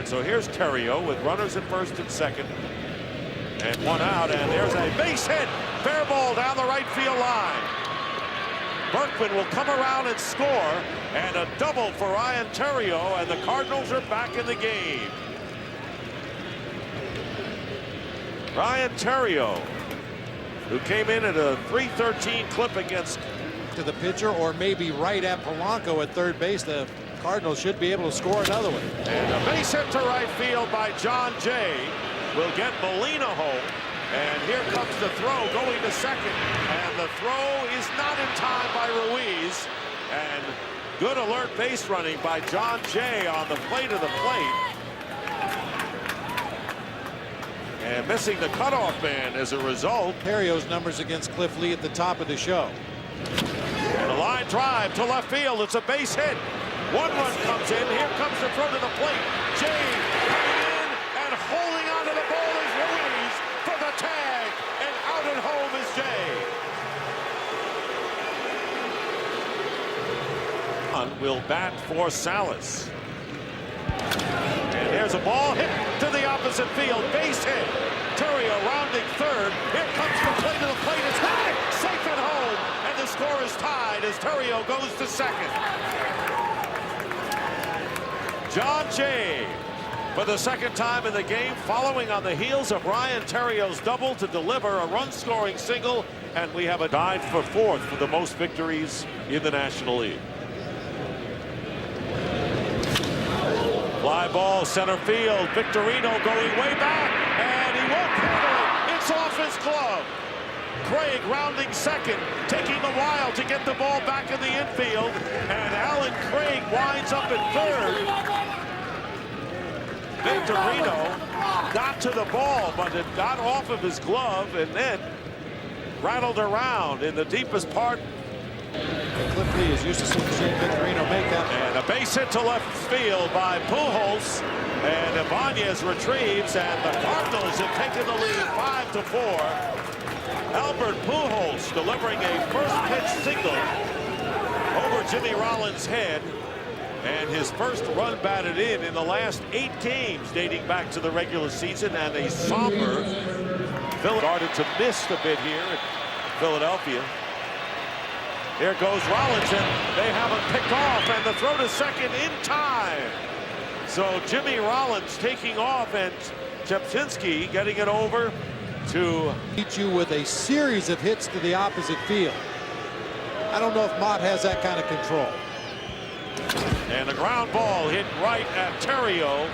so here's Terrio with runners at first and second. And one out, and there's a base hit. Fair ball down the right field line. Berkman will come around and score, and a double for Ryan Terrio, and the Cardinals are back in the game. Ryan Terrio, who came in at a .313 clip against to the pitcher, or maybe right at Polanco at third base. The Cardinals should be able to score another one. And a base hit to right field by John Jay will get Molina home. And here comes the throw going to second. And the throw is not in time by Ruiz. And good alert base running by John Jay on the plate of the plate. And missing the cutoff man as a result. Terrio's numbers against Cliff Lee at the top of the show. And a line drive to left field. It's a base hit. One run comes in. Here comes the throw to the plate. Jay coming in and holding onto the ball is Ruiz for the tag. And out at home is Jay. Will bat for Salas. And there's a ball hit to the opposite field. Base hit. Terrio rounding third. Here comes the play to the plate. It's high. Safe at home. And the score is tied as Terrio goes to second. John Jay for the second time in the game, following on the heels of Ryan Terrio's double to deliver a run-scoring single, and we have a tied for fourth for the most victories in the National League. Fly ball center field. Victorino going way back, and he won't handle it. It's off his glove. Craig rounding second, taking a while to get the ball back in the infield, and Alan Craig winds up in third. Victorino got to the ball, but it got off of his glove and then rattled around in the deepest part. Cliff Lee is used to seeing Victorino make that. And a base hit to left field by Pujols, and Ibanez retrieves, and the Cardinals have taken the lead 5-4. Albert Pujols delivering a first pitch single over Jimmy Rollins' head, and his first run batted in the last 8 games dating back to the regular season, and a somber Philly started to miss a bit here in Philadelphia. Here goes Rollins, and they haven't picked off, and the throw to second in time. So Jimmy Rollins taking off, and Chepczynski getting it over to beat you with a series of hits to the opposite field. I don't know if Mott has that kind of control. And the ground ball hit right at Terrio,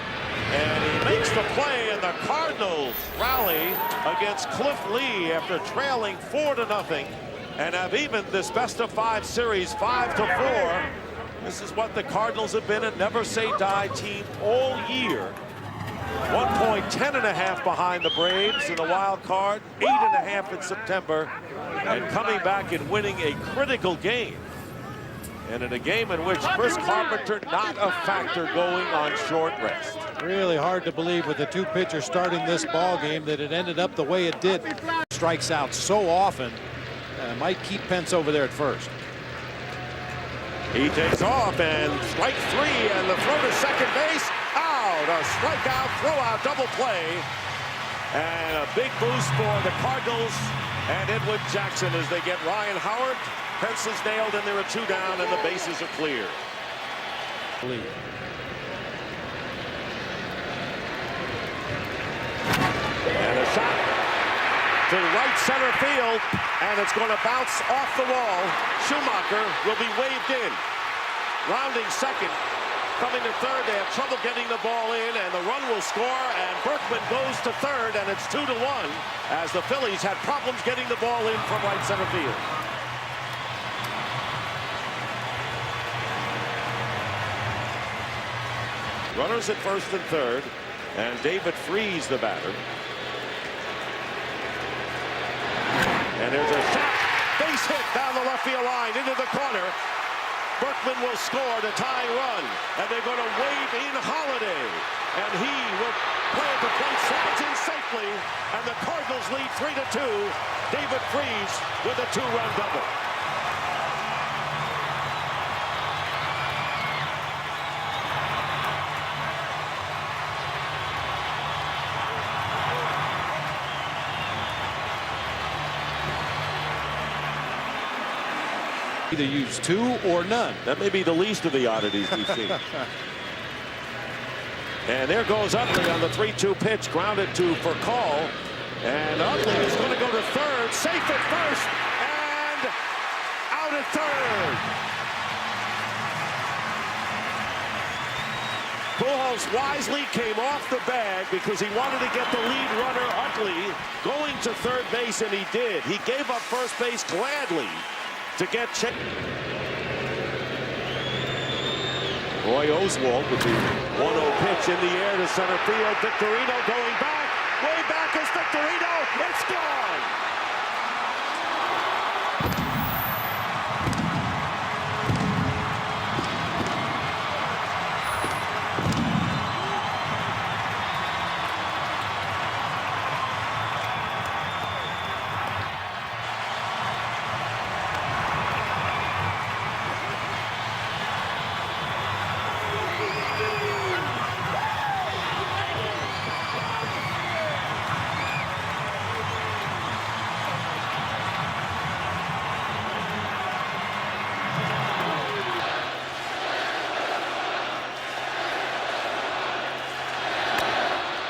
and he makes the play, and the Cardinals rally against Cliff Lee after trailing 4-0, and have evened this best-of-5 series 5-4. This is what the Cardinals have been, a never-say-die team all year. 1 point, 10.5 behind the Braves in the wild card, 8.5 in September, and coming back and winning a critical game. And in a game in which Chris Carpenter not a factor going on short rest. Really hard to believe with the 2 pitchers starting this ball game that it ended up the way it did. Strikes out so often, might keep Pence over there at first. He takes off, and strike 3, and the throw to second base. Out, a strikeout, throw out, double play. And a big boost for the Cardinals and Edwin Jackson as they get Ryan Howard. Pence is nailed, and there are 2 down, and the bases are clear. And a shot to right center field, and it's going to bounce off the wall. Schumacher will be waved in. Rounding second, coming to third. They have trouble getting the ball in, and the run will score, and Berkman goes to third, and it's 2-1 as the Phillies had problems getting the ball in from right center field. Runners at first and third, and David Freese the batter. And there's a shot, base hit down the left field line into the corner. Berkman will score the tying run, and they're going to wave in Holiday, and he will play at the plate, slides in safely, and the Cardinals lead 3-2. David Freese with a 2-run double. Either use 2 or none. That may be the least of the oddities we've seen. And there goes Utley on the 3-2 pitch, grounded to for call. And Utley is going to go to third, safe at first, and out at third. Pujols wisely came off the bag because he wanted to get the lead runner, Utley, going to third base, and he did. He gave up first base gladly to get checked. Roy Oswalt with the 1-0 pitch in the air to center field. Victorino going back. Way back is Victorino. It's gone.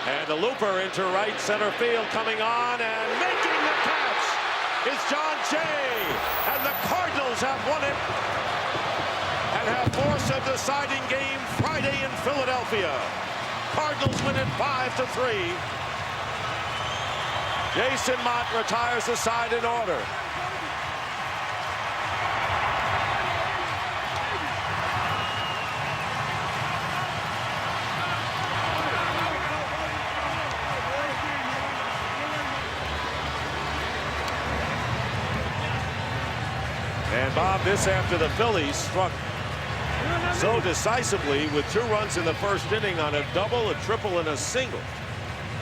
And the looper into right center field, coming on and making the catch is John Jay. And the Cardinals have won it and have forced a deciding game Friday in Philadelphia. Cardinals win it 5-3. Jason Mott retires the side in order. And Bob, this after the Phillies struck so decisively with 2 runs in the first inning on a double, a triple, and a single.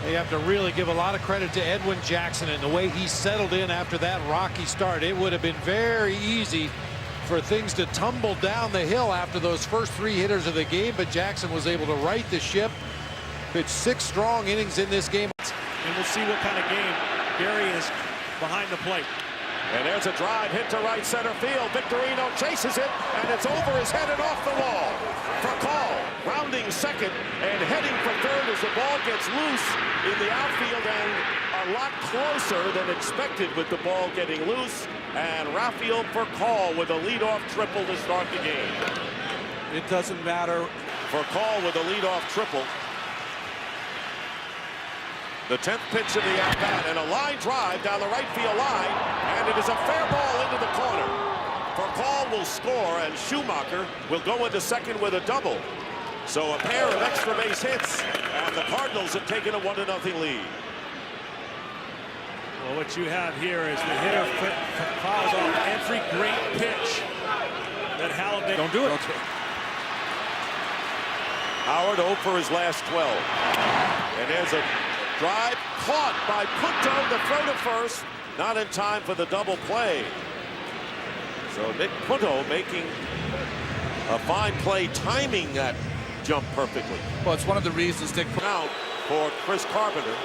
You have to really give a lot of credit to Edwin Jackson and the way he settled in after that rocky start. It would have been very easy for things to tumble down the hill after those first 3 hitters of the game, but Jackson was able to right the ship, pitched 6 strong innings in this game. And we'll see what kind of game Gary is behind the plate. And there's a drive hit to right center field. Victorino chases it, and it's over his head and off the wall. For call, rounding second and heading for third as the ball gets loose in the outfield, and a lot closer than expected with the ball getting loose. And Rafael for call with a leadoff triple to start the game. It doesn't matter. For call with a leadoff triple. The 10th pitch of the at-bat, and a line drive down the right field line, and it is a fair ball into the corner. For call will score, and Schumacher will go into second with a double. So a pair of extra base hits, and the Cardinals have taken a 1-0 lead. Well, what you have here is the hitter fouls off every great pitch that Halliday. Don't do it. Howard 0 for his last 12. And there's a drive caught by Punto, the throw to first, not in time for the double play. So Nick Punto making a fine play, timing that jump perfectly. Well, it's one of the reasons Dick Out for Chris Carpenter.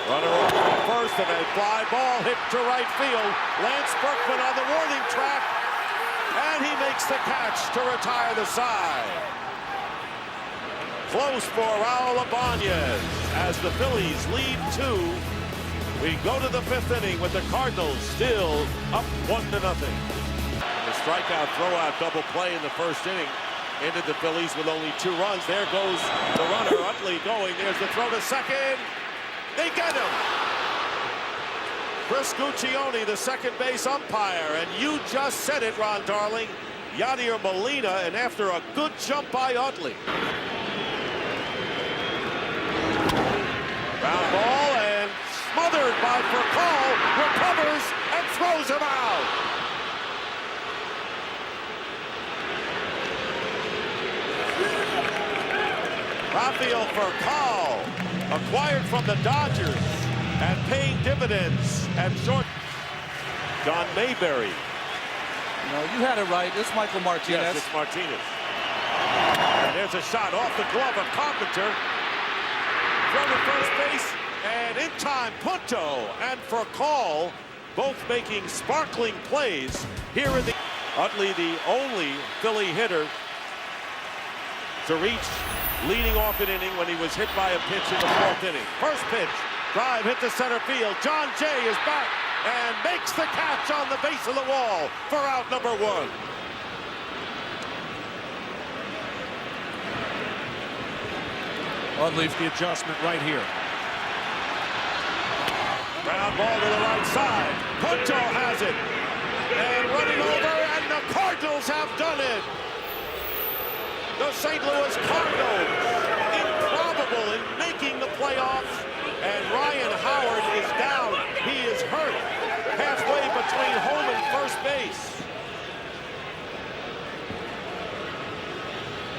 Runner over at first, and a fly ball hit to right field. Lance Berkman on the warning track, and he makes the catch to retire the side. Close for Raul Ibanez as the Phillies lead 2. We go to the 5th inning with the Cardinals still up 1-0. The strikeout throwout double play in the first inning ended the Phillies with only 2 runs. There goes the runner, Utley going. There's the throw to second. They get him. Chris Guccione, the second base umpire, and you just said it, Ron Darling. Yadier Molina, and after a good jump by Utley. Ground ball and smothered by Furcal, recovers and throws him out. Rafael Furcal, acquired from the Dodgers and paying dividends at short. John Mayberry. No, you had it right. It's Michael Martinez. Yes, it's Martinez. And there's a shot off the glove of Carpenter. Throw to first base, and in time, Punto and Furcal both making sparkling plays here in the... Utley, the only Philly hitter to reach leading off an inning when he was hit by a pitch in the 4th inning. First pitch, drive hit to center field. John Jay is back and makes the catch on the base of the wall for out number 1. Utley, the adjustment right here. Ground ball to the right side. Punto has it. And running over, and the Cardinals have done it. The St. Louis Cardinals, improbable in making the playoffs. And Ryan Howard is down. He is hurt halfway between home and first base.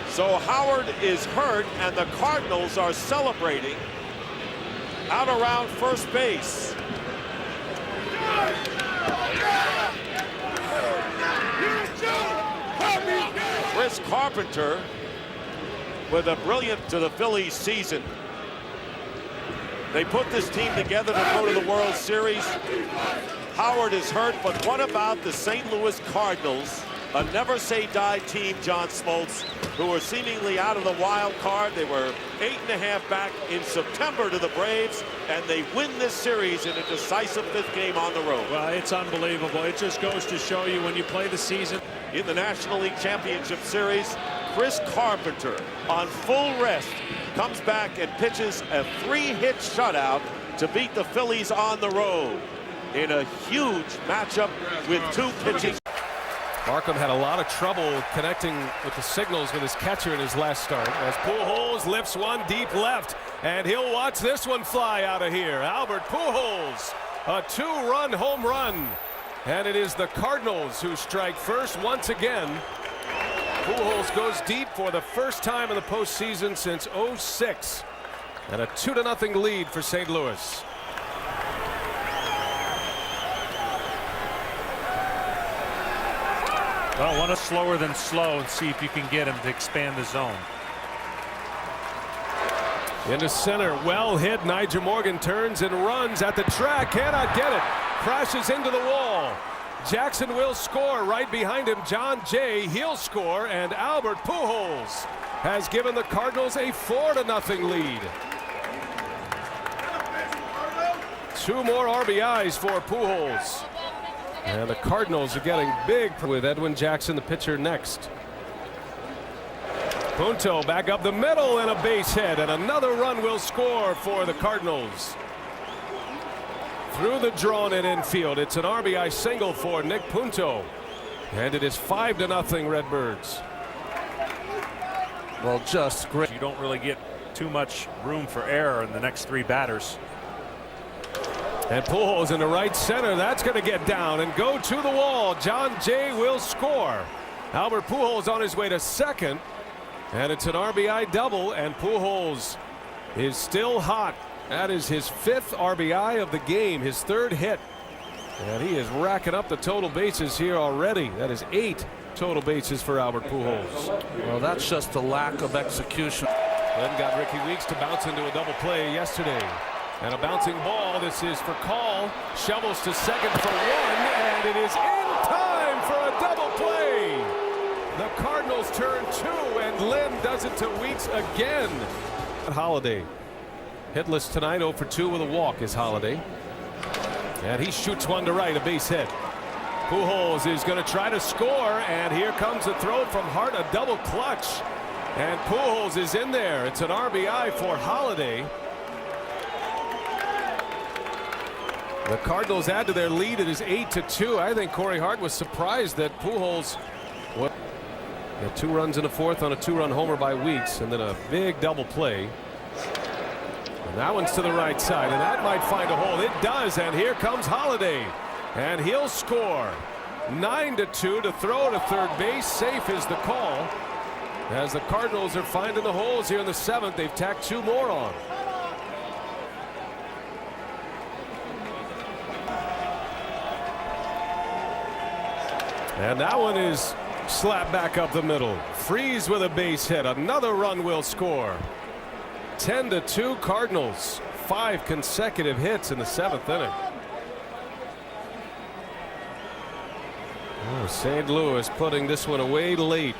So Howard is hurt, and the Cardinals are celebrating out around first base. Chris Carpenter with a brilliant to the Phillies season. They put this team together to go to the World Series. Howard is hurt, but what about the St. Louis Cardinals? A never-say-die team, John Smoltz, who were seemingly out of the wild card. They were 8.5 back in September to the Braves, and they win this series in a decisive 5th game on the road. Well, it's unbelievable. It just goes to show you when you play the season. In the National League Championship Series, Chris Carpenter, on full rest, comes back and pitches a 3-hit shutout to beat the Phillies on the road in a huge matchup with 2 pitching. Markham had a lot of trouble connecting with the signals with his catcher in his last start. As Pujols lifts one deep left, and he'll watch this one fly out of here. Albert Pujols, a 2-run home run. And it is the Cardinals who strike first once again. Pujols goes deep for the first time in the postseason since '06. And a 2-0 lead for St. Louis. Well, one is slower than slow, and see if you can get him to expand the zone. Into center, well hit. Nyjer Morgan turns and runs at the track, cannot get it. Crashes into the wall. Jackson will score. Right behind him, John Jay. He'll score, and Albert Pujols has given the Cardinals a 4-0 lead. 2 more RBIs for Pujols. And the Cardinals are getting big with Edwin Jackson, the pitcher, next. Punto back up the middle and a base hit, and another run will score for the Cardinals. Through the drawn-in infield, it's an RBI single for Nick Punto, and it is 5-0 Redbirds. Well, just great. You don't really get too much room for error in the next 3 batters. And Pujols in the right center. That's going to get down and go to the wall. John Jay will score. Albert Pujols on his way to second. And it's an RBI double, and Pujols is still hot. That is his 5th RBI of the game, his 3rd hit. And he is racking up the total bases here already. That is 8 total bases for Albert Pujols. Well, that's just a lack of execution. Then got Ricky Weeks to bounce into a double play yesterday. And a bouncing ball. This is for Call. Shovels to second for 1, and it is in time for a double play. The Cardinals turn 2, and Lim does it to Weeks again. Holiday hitless tonight. 0 for 2 with a walk is Holiday. And he shoots one to right, a base hit. Pujols is going to try to score, and here comes a throw from Hart, a double clutch. And Pujols is in there. It's an RBI for Holiday. The Cardinals add to their lead. It is 8-2. I think Corey Hart was surprised that Pujols had 2 runs in the 4th on a 2-run homer by Weeks, and then a big double play. And that one's to the right side, and that might find a hole. It does, and here comes Holiday, and he'll score. 9-2 to throw to third base. Safe is the call. As the Cardinals are finding the holes here in the 7th, they've tacked 2 more on. And that one is slapped back up the middle. Freeze with a base hit. Another run will score. 10-2 Cardinals. 5 consecutive hits in the 7th inning. Oh, St. Louis putting this one away late.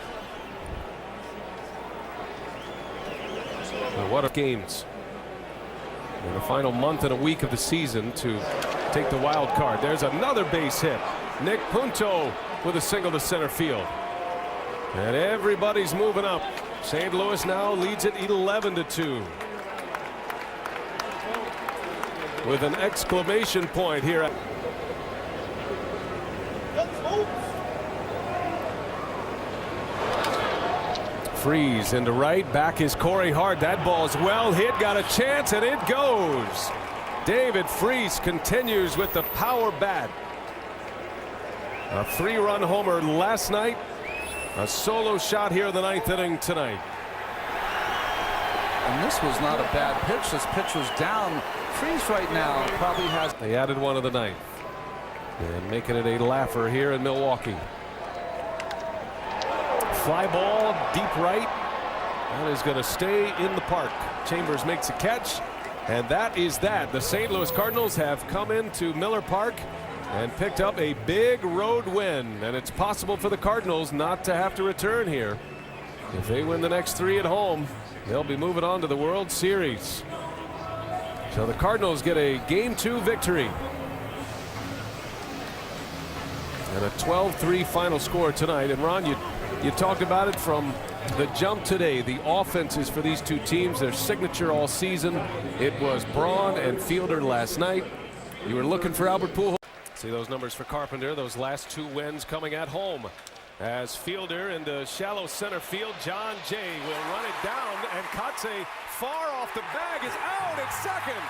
But what a games in the final month and a week of the season to take the wild card. There's another base hit. Nick Punto with a single to center field. And everybody's moving up. St. Louis now leads it 11-2. With an exclamation point here. Freeze into right. Back is Corey Hart. That ball's well hit. Got a chance, and it goes. David Freese continues with the power bat. A 3-run homer last night. A solo shot here in the 9th inning tonight. And this was not a bad pitch. This pitch was down. Freeze right now probably has. They added one of the 9th. And making it a laugher here in Milwaukee. Fly ball deep right. That is going to stay in the park. Chambers makes a catch. And that is that. The St. Louis Cardinals have come into Miller Park and picked up a big road win. And it's possible for the Cardinals not to have to return here. If they win the next 3 at home, they'll be moving on to the World Series. So the Cardinals get a Game 2 victory. And a 12-3 final score tonight. And Ron, you talked about it from the jump today. The offenses for these two teams, their signature all season. It was Braun and Fielder last night. You were looking for Albert Pujols. See those numbers for Carpenter. Those last 2 wins coming at home. As Fielder into shallow center field, John Jay will run it down, and Kotze far off the bag is out at second.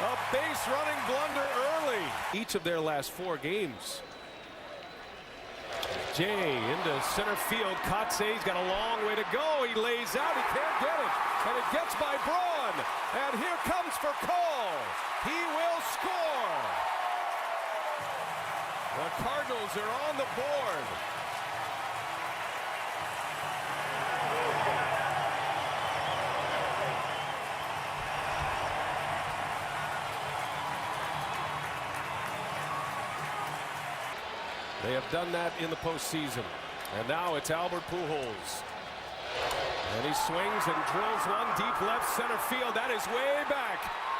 A base running blunder early. Each of their last 4 games. Jay into center field. Kotze's got a long way to go. He lays out. He can't get it. And it gets by Braun. And here comes for Cole. He will score. The Cardinals are on the board. They have done that in the postseason. And now it's Albert Pujols. And he swings and drills one deep left center field. That is way back.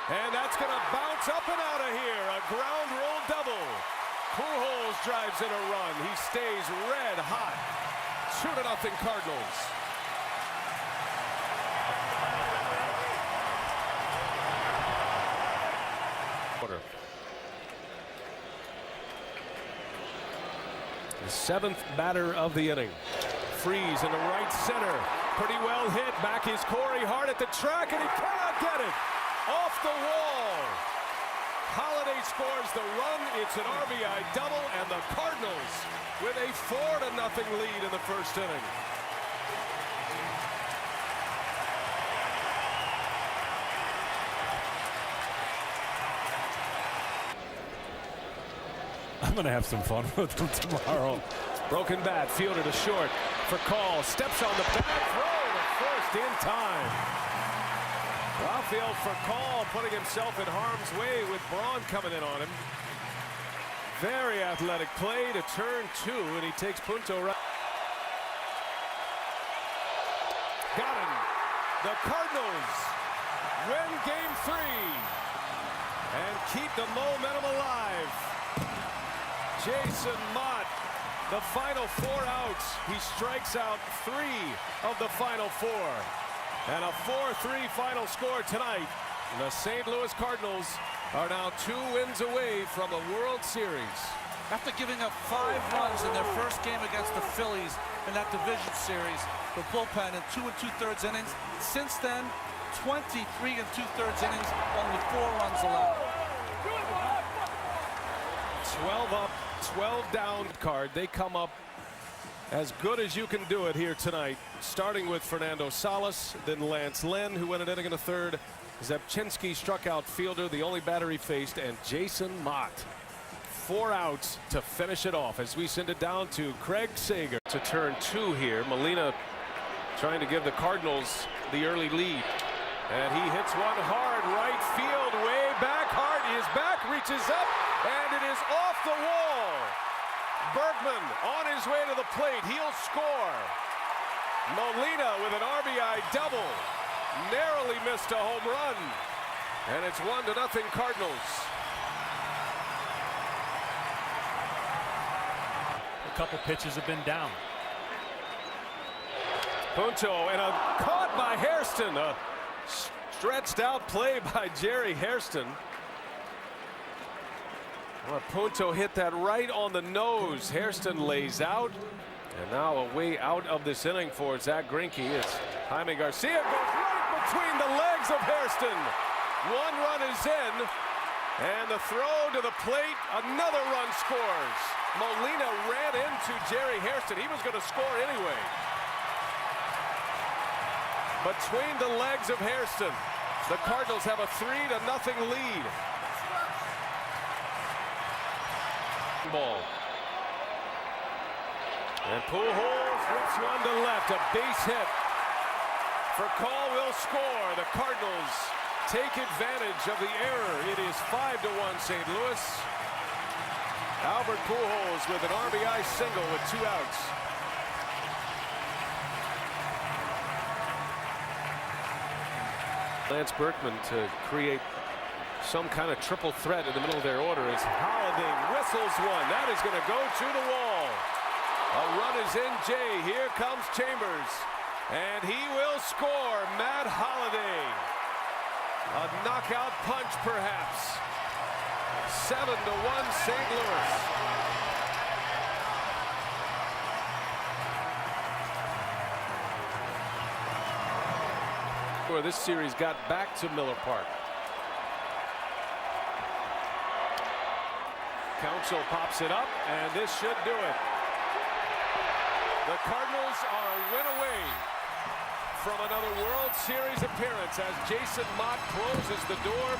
And that's going to bounce up and out of here. A ground roll double. Pujols drives in a run. He stays red hot. 2-0 Cardinals. The 7th batter of the inning. Freeze into right center. Pretty well hit. Back is Corey Hart at the track, and he cannot get it. Off the wall. Holiday scores the run. It's an RBI double, and the Cardinals with a 4-0 lead in the first inning. I'm going to have some fun with them tomorrow. Broken bat, Fielder to short for Call. Steps on the back, throw to first in time. Rafael Furcal putting himself in harm's way with Braun coming in on him. Very athletic play to turn 2, and he takes Punto right. Got him. The Cardinals win Game 3 and keep the momentum alive. Jason Mott, the final 4 outs. He strikes out 3 of the final 4. And a 4-3 final score tonight. The St. Louis Cardinals are now 2 wins away from a World Series. After giving up 5 runs in their first game against the Phillies in that division series, the bullpen in 2 2/3 innings. Since then, 23 2/3 innings, only 4 runs allowed. 12 up, 12 down card. They come up as good as you can do it here tonight, starting with Fernando Salas, then Lance Lynn, who went an inning and a third. Zepchinski struck out Fielder, the only batter he faced, and Jason Mott. 4 outs to finish it off as we send it down to Craig Sager. To turn 2 here. Molina trying to give the Cardinals the early lead. And he hits one hard right field, way back. Hart is back, reaches up, and it is off the wall. Bergman on his way to the plate. He'll score. Molina with an RBI double. Narrowly missed a home run. And it's 1-0 Cardinals. A couple pitches have been down. Punto and a caught by Hairston. A stretched out play by Jerry Hairston. Well, Punto hit that right on the nose. Hairston lays out. And now a way out of this inning for Zach Greinke is Jaime Garcia. Goes right between the legs of Hairston. 1 run is in. And the throw to the plate. Another run scores. Molina ran into Jerry Hairston. He was going to score anyway. Between the legs of Hairston, the Cardinals have a 3-0 lead. Ball. And Pujols rips one to left, a base hit. Furcal will score. The Cardinals take advantage of the error. It is 5-1 St. Louis. Albert Pujols with an RBI single with 2 outs. Lance Berkman to create some kind of triple threat in the middle of their order as Holiday whistles one. That is going to go to the wall. A run is in, Jay. Here comes Chambers. And he will score. Matt Holiday. A knockout punch, perhaps. 7-1 St. Louis. Where this series got back to Miller Park. Council pops it up, and this should do it. The Cardinals are a win away from another World Series appearance as Jason Mott closes the door.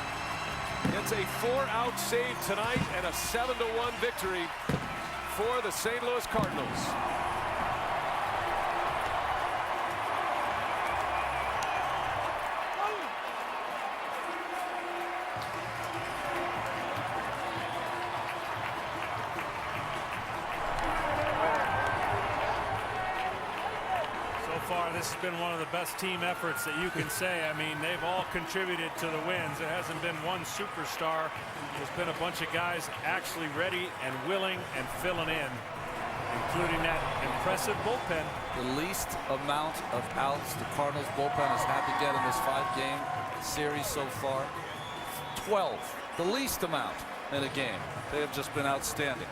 It's a 4-out save tonight and a 7-1 victory for the St. Louis Cardinals. This has been one of the best team efforts that you can say. I mean, they've all contributed to the wins. It hasn't been one superstar. There's been a bunch of guys actually ready and willing and filling in, including that impressive bullpen. The least amount of outs the Cardinals bullpen has had to get in this 5-game series so far. 12, the least amount in a game. They have just been outstanding.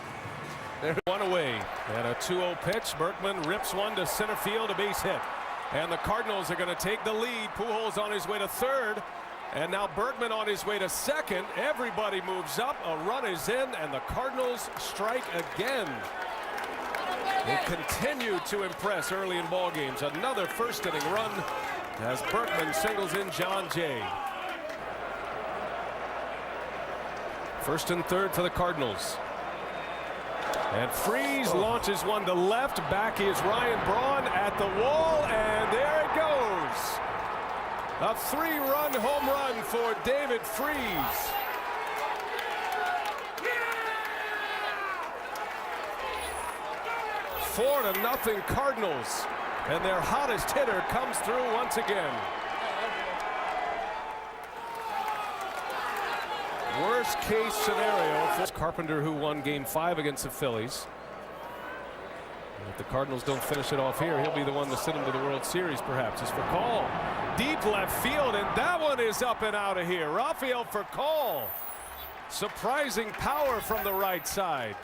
They're 1 away and a 2-0 pitch. Berkman rips one to center field, a base hit. And the Cardinals are going to take the lead. Pujols on his way to third. And now Berkman on his way to second. Everybody moves up. A run is in, and the Cardinals strike again. They continue to impress early in ball games. Another first-inning run as Berkman singles in John Jay. First and third for the Cardinals. And Freese launches one to left. Back is Ryan Braun at the wall, and there it goes. A 3-run home run for David Freese. Yeah! 4-0 Cardinals, and their hottest hitter comes through once again. Worst case scenario for Carpenter, who won Game 5 against the Phillies. If the Cardinals don't finish it off here, he'll be the one to send them to the World Series, perhaps. It's Furcal. Deep left field, and that one is up and out of here. Rafael Furcal. Surprising power from the right side.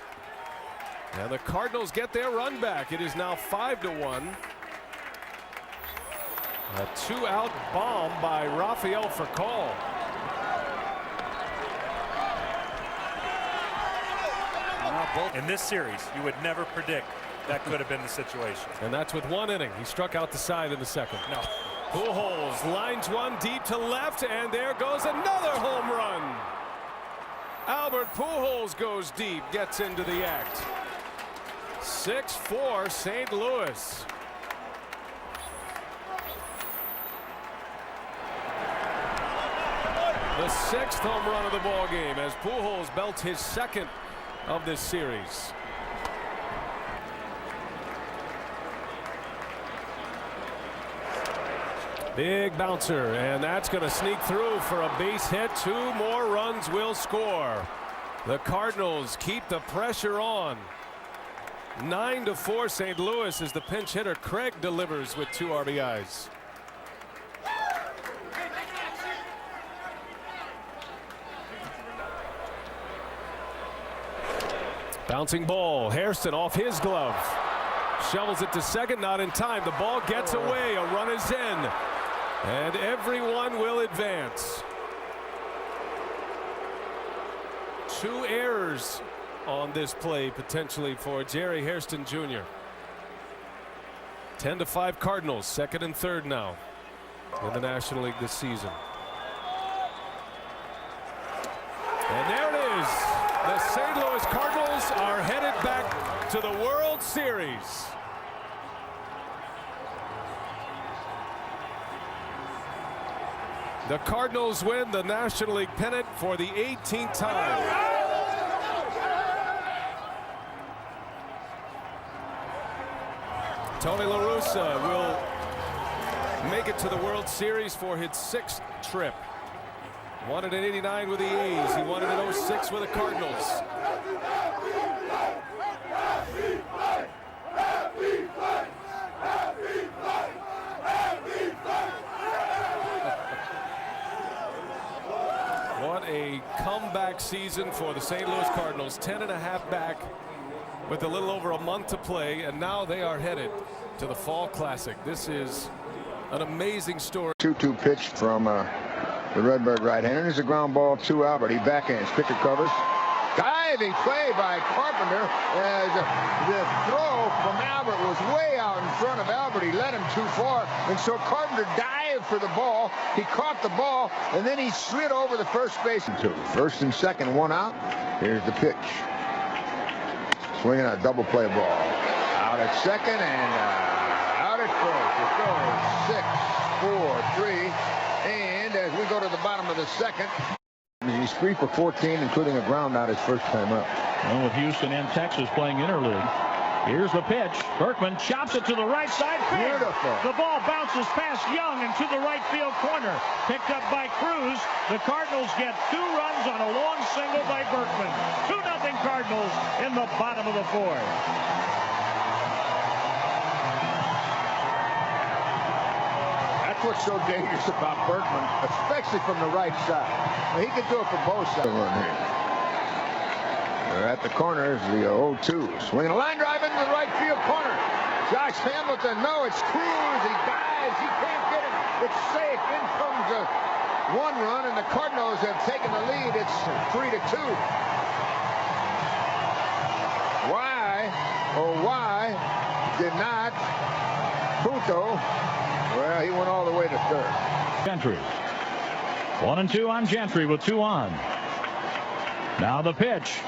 And the Cardinals get their run back. It is now 5-1. A 2-out bomb by Rafael Furcal. In this series, you would never predict that could have been the situation. And that's with 1 inning. He struck out the side in the second. No. Pujols lines one deep to left, and there goes another home run. Albert Pujols goes deep, gets into the act. 6-4 St. Louis. The 6th home run of the ball game as Pujols belts his 2nd of this series. Big bouncer, and that's going to sneak through for a base hit. 2 more runs will score. The Cardinals keep the pressure on. 9-4 St. Louis as the pinch hitter Craig delivers with 2 RBIs. Bouncing ball, Hairston off his glove. Shovels it to second, not in time. The ball gets away, a run is in. And everyone will advance. 2 errors on this play potentially for Jerry Hairston Jr. 10-5 Cardinals, 2nd and 3rd now in the National League this season. And there it is. The St. Louis Cardinals are headed back to the World Series. The Cardinals win the National League pennant for the 18th time. Tony La Russa will make it to the World Series for his 6th trip. Won it in '89 with the A's. He won it in '06 with the Cardinals. What a comeback season for the St. Louis Cardinals. 10.5 back with a little over a month to play, and now they are headed to the Fall Classic. This is an amazing story. 2-2 pitch from the Redbird right-hander. There's a ground ball to Albert. He backhands. Pitcher covers. Diving play by Carpenter as the throw from Albert was way out in front of Albert. He led him too far, and so Carpenter dived for the ball. He caught the ball, and then he slid over the first base. 1st and 2nd, 1 out. Here's the pitch. Swinging a double play ball. Out at 2nd and out at 1st. It goes 6, 4, 3. And as we go to the bottom of the 2nd, he's 3 for 14, including a ground out his first time up. Well, with Houston and Texas playing interleague. Here's the pitch. Berkman chops it to the right side. Beautiful. The ball bounces past Young and to the right field corner. Picked up by Cruz. The Cardinals get 2 runs on a long single by Berkman. 2-0 Cardinals in the bottom of the 4th. That's what's so dangerous about Berkman, especially from the right side. Well, he could do it for both sides. They're at the corners, the 0-2. Swinging a line drive into the right field corner. Josh Hamilton, no, it's Cruz. He dives. He can't get it. It's safe. In comes a 1 run, and the Cardinals have taken the lead. It's 3-2. Why, oh why, did not Puto? Well, he went all the way to 3rd. Gentry. 1-2 on Gentry with 2 on. Now the pitch.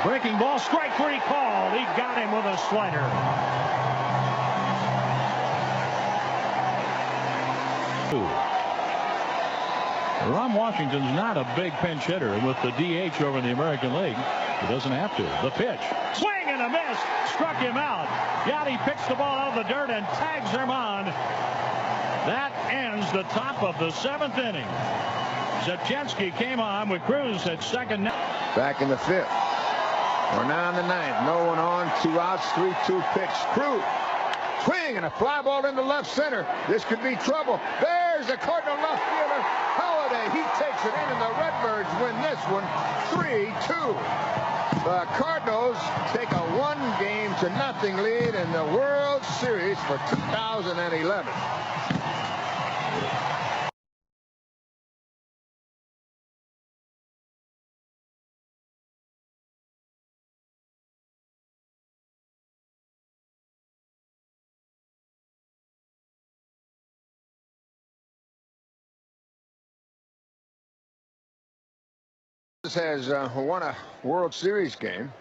Breaking ball, strike 3 call. He got him with a slider. Ron Washington's not a big pinch hitter, and with the DH over in the American League, he doesn't have to. The pitch. Swing and a miss. Struck him out. Yachty picks the ball out of the dirt and tags him on. That ends the top of the 7th inning. Zepchenski came on with Cruz at 2nd. Back in the 5th. We're now in the 9th. No one on. 2 outs. 3-2 pitch. Cruz. Swing and a fly ball into left center. This could be trouble. There's the Cardinal left fielder. Holiday. He takes it in, and the Redbirds win this one 3-2. The Cardinals take a 1-0 lead in the World Series for 2011. Has won a World Series game.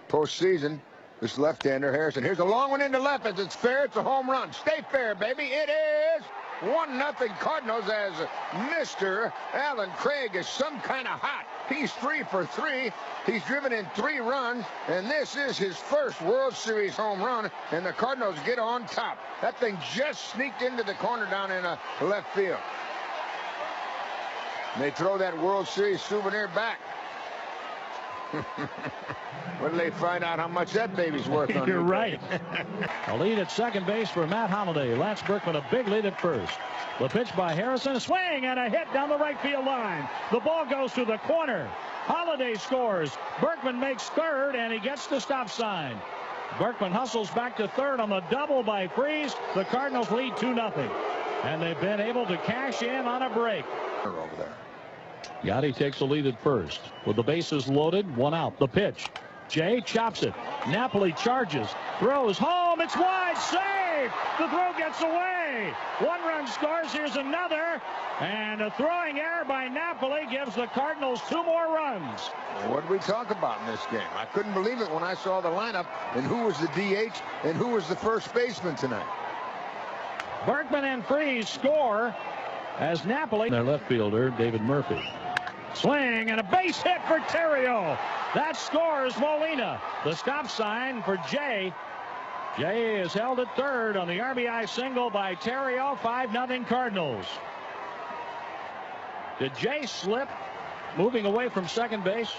Postseason, this left-hander Harrison. Here's a long one into left. As it's fair, it's a home run. Stay fair, baby. It is 1-0 Cardinals as Mr. Alan Craig is some kind of hot. He's 3 for 3. He's driven in 3 runs, and this is his first World Series home run, and the Cardinals get on top. That thing just sneaked into the corner down in left field. They throw that World Series souvenir back. When do they find out how much that baby's worth on You're right. A lead at second base for Matt Holliday. Lance Berkman a big lead at first. The pitch by Harrison, a swing and a hit down the right field line. The ball goes to the corner. Holliday scores. Berkman makes third, and he gets the stop sign. Berkman hustles back to third on the double by Freese. The Cardinals lead 2-0. And they've been able to cash in on a break. Over there. Yachty takes the lead at first. With the bases loaded, 1 out. The pitch. Jay chops it. Napoli charges. Throws home. It's wide. Save. The throw gets away. 1 run scores. Here's another. And a throwing error by Napoli gives the Cardinals 2 more runs. What did we talk about in this game? I couldn't believe it when I saw the lineup and who was the DH and who was the first baseman tonight. Berkman and Freese score as Napoli. Their left fielder, David Murphy. Swing and a base hit for Terrio. That scores Molina. The stop sign for Jay. Jay is held at third on the RBI single by Terrio. 5-0 Cardinals. Did Jay slip moving away from second base?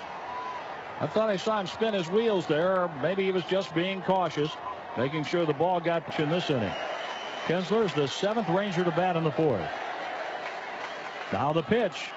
I thought I saw him spin his wheels there. Or maybe he was just being cautious, making sure the ball got in this inning. Kinsler is the 7th Ranger to bat in the 4th. Now the pitch.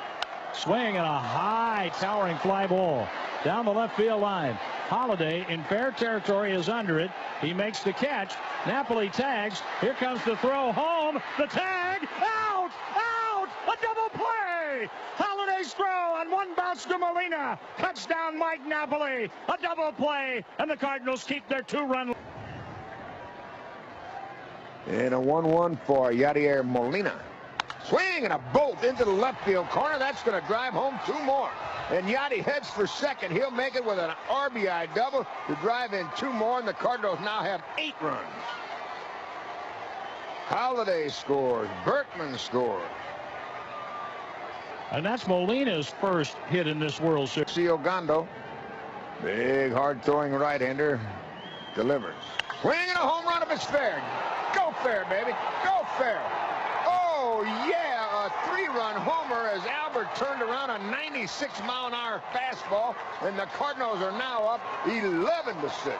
Swing and a high towering fly ball down the left field line. Holliday in fair territory is under it. He makes the catch. Napoli tags. Here comes the throw home. The tag. Out! Out! A double play! Holliday's throw on 1 bounce to Molina. Cuts down Mike Napoli. A double play. And the Cardinals keep their 2-run. And a 1-1 for Yadier Molina. Swing and a bolt into the left field corner. That's going to drive home 2 more. And Yachty heads for second. He'll make it with an RBI double to drive in 2 more. And the Cardinals now have 8 runs. Holliday scores. Berkman scores. And that's Molina's first hit in this World Series. Ogando. Big hard throwing right-hander. Delivers. Swing and a home run if it's fair. Go fair, baby. Go fair. Oh, yeah, a 3-run homer as Albert turned around a 96-mile-an-hour fastball, and the Cardinals are now up 11-6.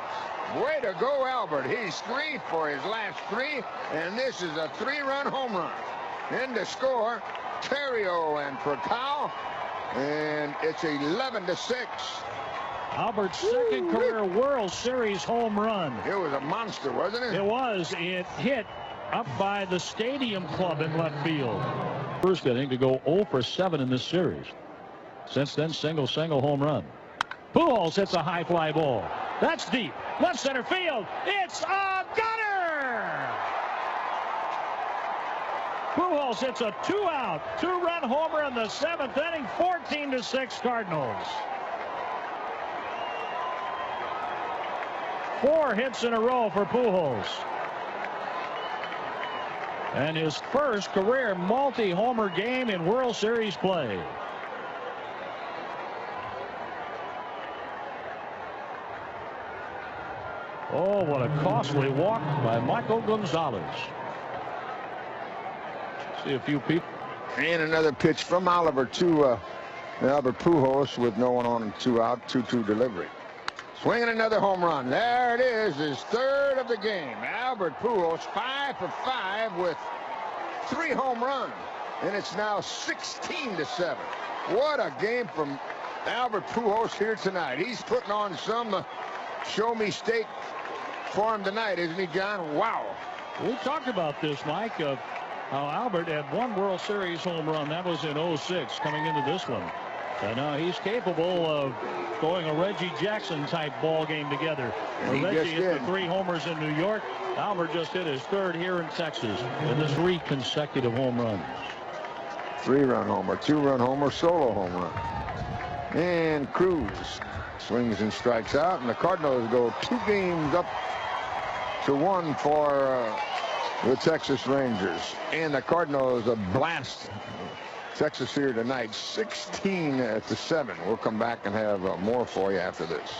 Way to go, Albert. He's 3 for his last 3, and this is a 3-run home run. In to score, Terrio and Procal, and it's 11-6. Albert's second career World Series home run. It was a monster, wasn't it? It was. It hit up by the Stadium Club in left field. First inning to go 0 for 7 in this series. Since then, single home run. Pujols hits a high fly ball. That's deep. Left center field. It's a gunner! Pujols hits a 2-out, 2-run homer in the 7th inning. 14-6 Cardinals. 4 hits in a row for Pujols. And his first career multi-homer game in World Series play. Oh, what a costly walk by Michael Gonzalez. See a few people. And another pitch from Oliver to Albert Pujols with no one on and 2 out, 2-2 delivery. Swinging another home run. There it is, his 3rd of the game. Albert Pujols 5 for 5 with 3 home runs. And it's now 16-7. What a game from Albert Pujols here tonight. He's putting on some show me state for him tonight, isn't he, John? Wow. We talked about this, Mike, of how Albert had 1 World Series home run. That was in 06 coming into this one. And now he's capable of throwing a Reggie Jackson type ball game together. Reggie hit the 3 homers in New York. Albert just hit his 3rd here in Texas in the 3 consecutive home runs. 3-run homer, 2-run homer, solo home run. And Cruz swings and strikes out, and the Cardinals go 2 games up to 1 for the Texas Rangers. And the Cardinals blast Texas here tonight, 16-7. We'll come back and have more for you after this.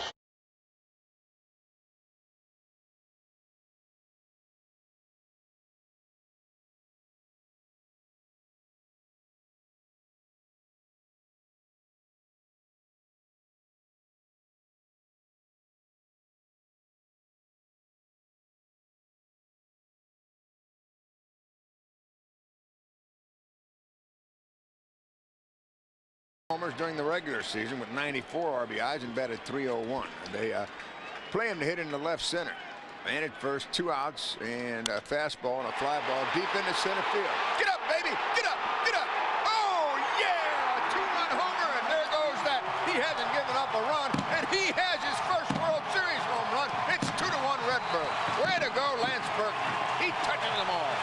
Homers during the regular season with 94 RBIs and batted .301. They play him to hit in the left center. Man at first, 2 outs, and a fastball and a fly ball deep into center field. Get up, baby! Get up! Get up! Oh, yeah! A 2-run homer, and there goes that. He hasn't given up a run, and he has his first World Series home run. It's 2-1 Redbird. Way to go, Lance Berkman. He touches them all.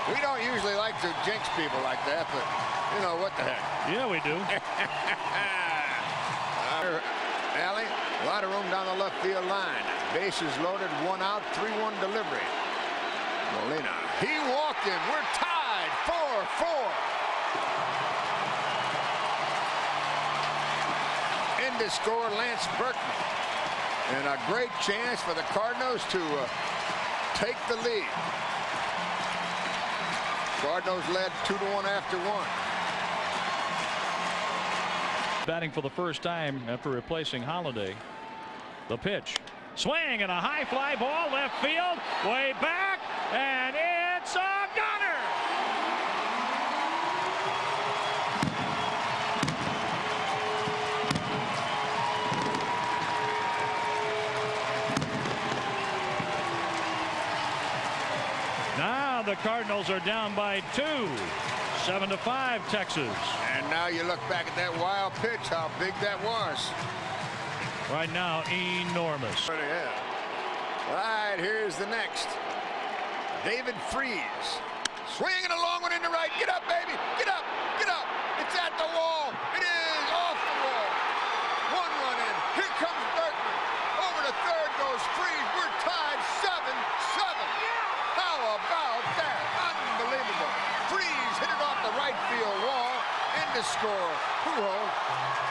We don't usually like to jinx people like that, but you know what the heck. Yeah, we do. Alley, a lot of room down the left field line. Bases loaded, 1 out, 3-1 delivery. Molina, he walked him. We're tied, 4-4. In to score Lance Berkman. And a great chance for the Cardinals to take the lead. Cardinals led 2-1 after 1. Batting for the first time after replacing Holiday. The pitch. Swing and a high fly ball left field. Way back. And it's a gunner. Now the Cardinals are down by 2. 7-5 Texas. And now you look back at that wild pitch, how big that was. Right now, enormous. All right, here's the next. David Freese. Swinging a long one into right. Get up, baby. Get up. Get up. It's at the wall. It is off the wall. 1 run in. Here comes Berkman. Over to third goes Freese. We're tied 7-7. How about that? Unbelievable. Freese hit it off the right field wall. In to score. Pujols.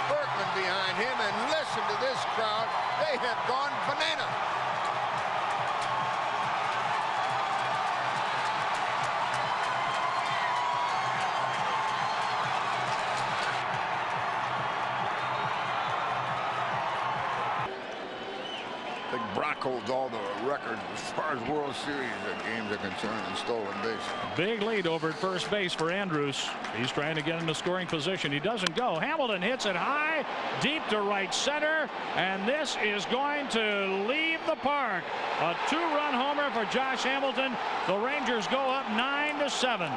Berkman behind him, and listen to this crowd. They have gone banana. I think Brock holds all the records as far as World Series games are concerned in stolen bases. Big lead over at first base for Andrews. He's trying to get into scoring position. He doesn't go. Hamilton hits it high, deep to right center, and this is going to leave the park. A 2-run homer for Josh Hamilton. The Rangers go up 9-7.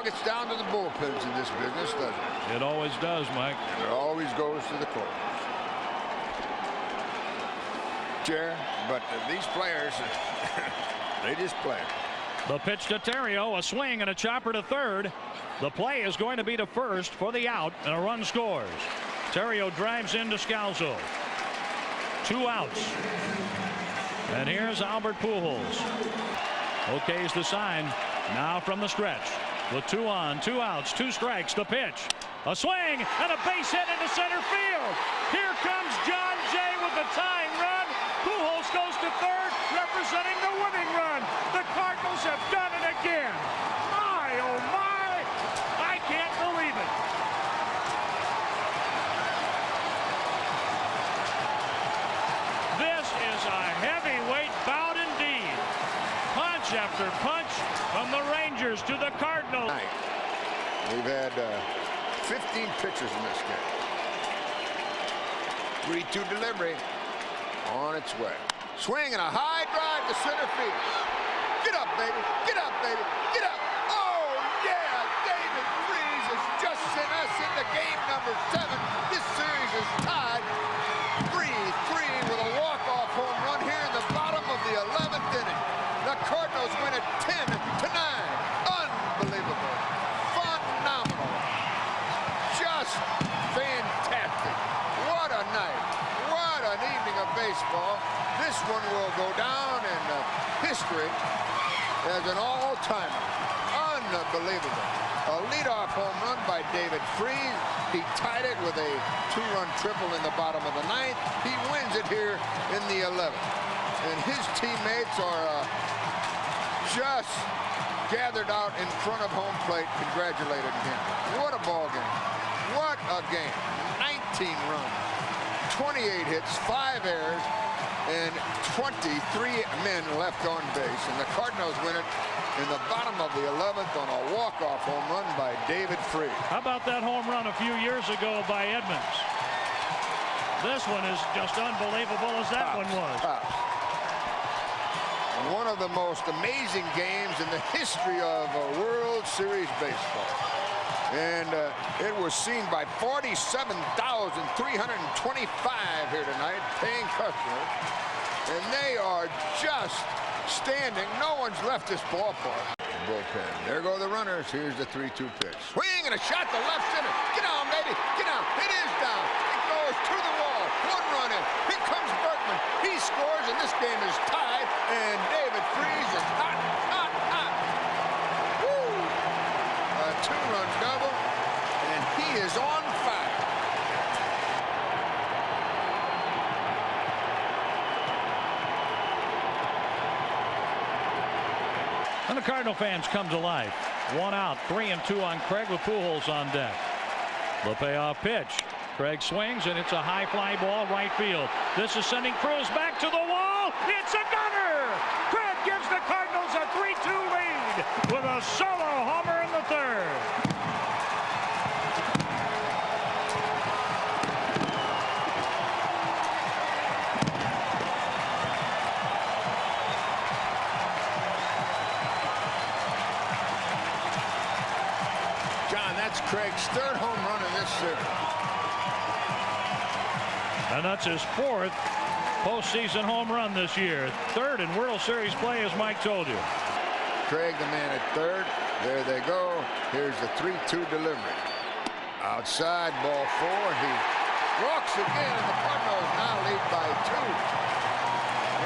Gets down to the bullpens in this business, doesn't it? It always does, Mike. And it always goes to the closers. Chair, but these players, they just play. The pitch to Terrio, a swing and a chopper to third. The play is going to be to first for the out, and a run scores. Terrio drives into Scalzo. 2 outs. And here's Albert Pujols. Okay's the sign. Now from the stretch. With 2 on, 2 outs, 2 strikes, the pitch. A swing and a base hit into center field. Here comes John Jay with the tying run. Pujols goes to third, representing the winning run. The Cardinals have done it again. My, oh my, I can't believe it. This is a heavyweight bout indeed. Punch after punch from the Rangers to the Cardinals. We've had 15 pitchers in this game. 3-2 delivery on its way. Swing and a high drive to center field. Get up, baby. Get up, baby. Get up. Oh, yeah. David Freese has just sent us into game number 7. This series is tied 3-3 with a walk-off home run here in the bottom of the 11th inning. The Cardinals baseball. This one will go down in history as an all-timer. Unbelievable. A leadoff home run by David Freese. He tied it with a 2-run triple in the bottom of the 9th. He wins it here in the 11th. And his teammates are just gathered out in front of home plate congratulating him. What a ball game. What a game. 19 runs, 28 hits, 5 errors, and 23 men left on base. And the Cardinals win it in the bottom of the 11th on a walk-off home run by David Freese. How about that home run a few years ago by Edmonds? This one is just unbelievable as that one was. One of the most amazing games in the history of World Series baseball. And it was seen by 47,325 here tonight, paying customers. And they are just standing. No one's left this ballpark. Bullpen. There go the runners. Here's the 3-2 pitch. Swing and a shot to left center. Get on, baby. Get on. It is down. It goes to the wall. 1 run in. Here comes Berkman. He scores, and this game is tied. And David Freese is hot, hot, hot. Woo! A 2-run double, and he is on fire. And the Cardinal fans come to life. 1 out, 3-2 on Craig with Pujols on deck. The payoff pitch. Craig swings, and it's a high fly ball right field. This is sending Cruz back to the wall. It's a gunner. Craig gives the Cardinals a 3-2 lead with a solo homer in the 3rd. John, that's Craig's 3rd home run in this series. And that's his 4th postseason home run this year. 3rd in World Series play, as Mike told you. Craig, the man at 3rd. There they go. Here's the 3-2 delivery. Outside, ball 4. He walks again, and the Cardinals now lead by 2.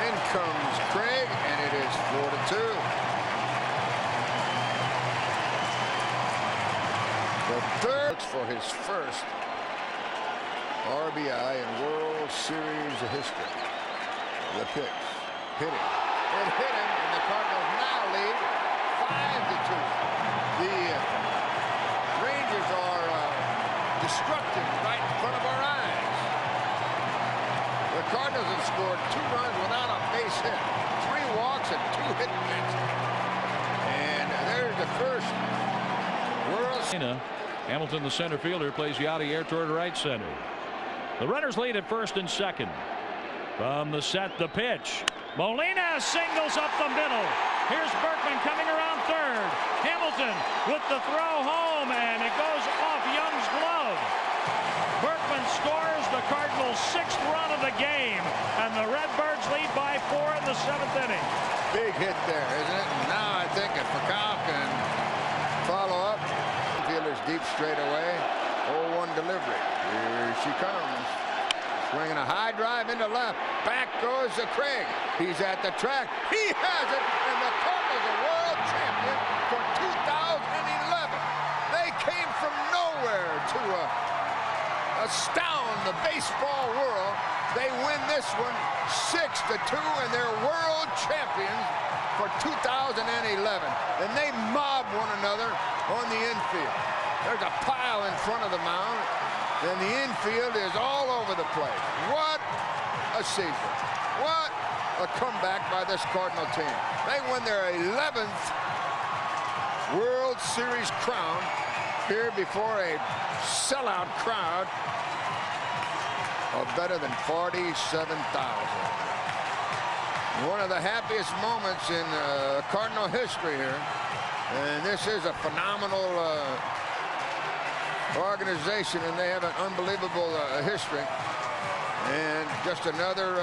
In comes Craig, and it is 4-2. The 3rd looks for his 1st RBI in World Series history. The pitch. Hit it. It hit him, and the Cardinals now lead 5-2. The Rangers are destructive right in front of our eyes. The Cardinals have scored 2 runs without a base hit, 3 walks, and 2 hit pitches. And there's the first World Series. Hamilton, the center fielder, plays Yachty air toward right center. The runners lead at 1st and 2nd. From the set, the pitch. Molina singles up the middle. Here's Berkman coming around 3rd. Hamilton with the throw home, and it goes off Young's glove. Berkman scores the Cardinals' 6th run of the game, and the Redbirds lead by 4 in the 7th inning. Big hit there, isn't it? And now I think if Fakal can follow up, fielders deep straight away. 0-1 delivery. Here she comes. Swinging a high drive into left. Back goes to Craig. He's at the track. He has it, and the Cardinals are world champion for 2011. They came from nowhere to astound the baseball world. They win this one 6-2, and they're world champions for 2011. And they mob one another on the infield. There's a pile in front of the mound, and the infield is all over the place. What a season. What a comeback by this Cardinal team. They win their 11th World Series crown here before a sellout crowd of better than 47,000. One of the happiest moments in Cardinal history here. And this is a phenomenal organization, and they have an unbelievable history. And just another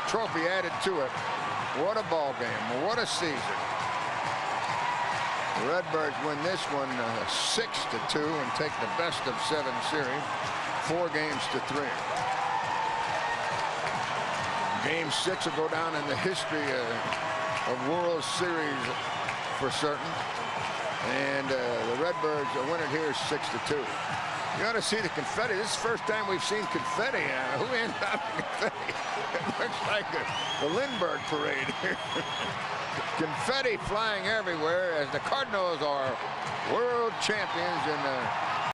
trophy added to it. What a ball game. What a season. The Redbirds win this one 6-2 and take the best of 7 series, 4-3. Game 6 will go down in the history of World Series for certain. And the Redbirds are winning here 6-2. You ought to see the confetti. This is the first time we've seen confetti. Who ended up with confetti? It looks like the Lindbergh parade here. Confetti flying everywhere as the Cardinals are world champions in the